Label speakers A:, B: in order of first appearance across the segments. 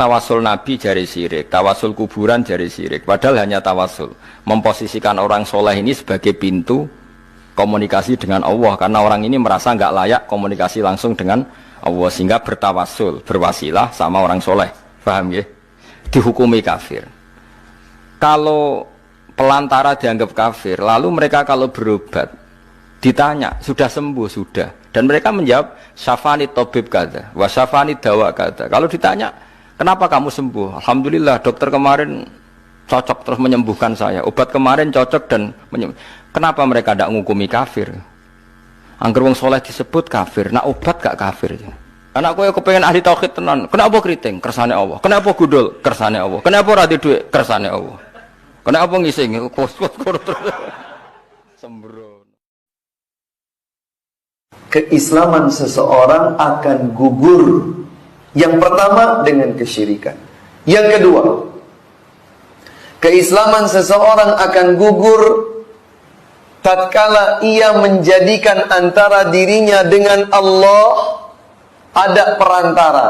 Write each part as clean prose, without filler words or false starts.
A: tawasul Nabi jari syirik, tawasul kuburan jari syirik. Padahal hanya tawasul. Memposisikan orang soleh ini sebagai pintu komunikasi dengan Allah. Karena orang ini merasa nggak layak komunikasi langsung dengan Allah. Sehingga bertawasul, berwasilah sama orang soleh. Paham ya? Dihukumi kafir. Kalau pelantara dianggap kafir, lalu mereka kalau berobat, ditanya, sudah sembuh? Sudah. Dan mereka menjawab, syafani tabib kata, wa syafani dawa kata. Kalau ditanya, kenapa kamu sembuh? Alhamdulillah, dokter kemarin cocok terus menyembuhkan saya. Obat kemarin cocok dan menyembuhkan. Kenapa mereka tidak menghukumi kafir? Angger wong soleh disebut kafir, nak obat gak kafir. Anak aku yang kepengen ahli tauhid tenan. Kenapa keriting? Kersane Allah. Kenapa gudul? Kersane Allah. Kenapa ora duit? Kersane Allah. Kenapa ngising? Sembrono.
B: Keislaman seseorang akan gugur. Yang pertama dengan kesyirikan. Yang kedua, keislaman seseorang akan gugur tatkala ia menjadikan antara dirinya dengan Allah ada perantara.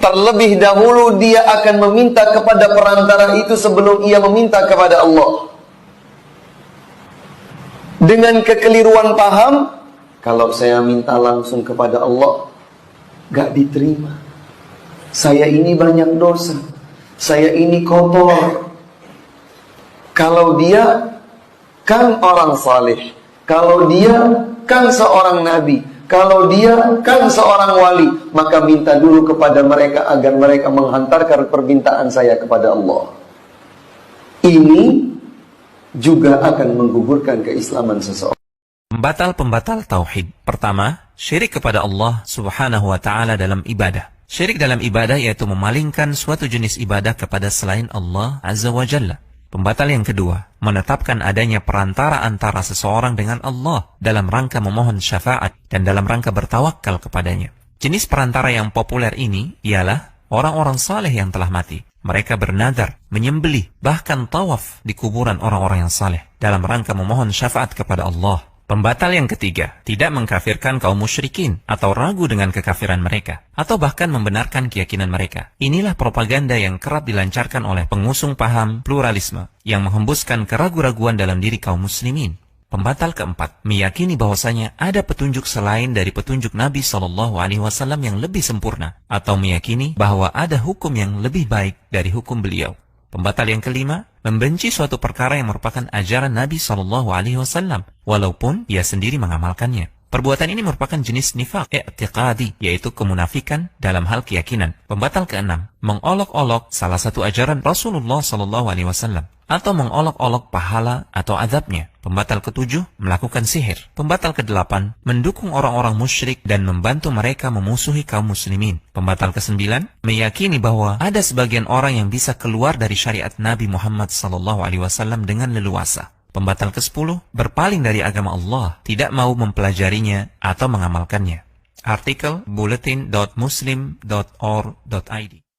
B: Terlebih dahulu dia akan meminta kepada perantara itu sebelum ia meminta kepada Allah. Dengan kekeliruan paham, kalau saya minta langsung kepada Allah, gak diterima. Saya ini banyak dosa, saya ini kotor. Kalau dia kan orang saleh, kalau dia kan seorang nabi, kalau dia kan seorang wali, maka minta dulu kepada mereka agar mereka menghantarkan permintaan saya kepada Allah. Ini juga akan menggugurkan keislaman seseorang.
C: Pembatal-pembatal tauhid. Pertama, syirik kepada Allah Subhanahu wa taala dalam ibadah. Syirik dalam ibadah yaitu memalingkan suatu jenis ibadah kepada selain Allah Azza wa Jalla. Pembatal yang kedua, menetapkan adanya perantara antara seseorang dengan Allah dalam rangka memohon syafaat dan dalam rangka bertawakal kepadanya. Jenis perantara yang populer ini ialah orang-orang saleh yang telah mati. Mereka bernadar, menyembelih, bahkan tawaf di kuburan orang-orang yang saleh dalam rangka memohon syafaat kepada Allah. Pembatal yang ketiga, tidak mengkafirkan kaum musyrikin atau ragu dengan kekafiran mereka, atau bahkan membenarkan keyakinan mereka. Inilah propaganda yang kerap dilancarkan oleh pengusung paham pluralisme yang menghembuskan keraguan-raguan dalam diri kaum muslimin. Pembatal keempat, meyakini bahwasanya ada petunjuk selain dari petunjuk Nabi SAW yang lebih sempurna, atau meyakini bahwa ada hukum yang lebih baik dari hukum beliau. Pembatal yang kelima, membenci suatu perkara yang merupakan ajaran Nabi SAW, walaupun ia sendiri mengamalkannya. Perbuatan ini merupakan jenis nifaq i'tiqadi, yaitu kemunafikan dalam hal keyakinan. Pembatal keenam, mengolok-olok salah satu ajaran Rasulullah SAW, atau mengolok-olok pahala atau azabnya. Pembatal ketujuh, melakukan sihir. Pembatal kedelapan, mendukung orang-orang musyrik dan membantu mereka memusuhi kaum muslimin. Pembatal kesembilan, meyakini bahwa ada sebagian orang yang bisa keluar dari syariat Nabi Muhammad SAW dengan leluasa. Pembatal ke-10, berpaling dari agama Allah, tidak mau mempelajarinya atau mengamalkannya. Artikel bulletin.muslim.or.id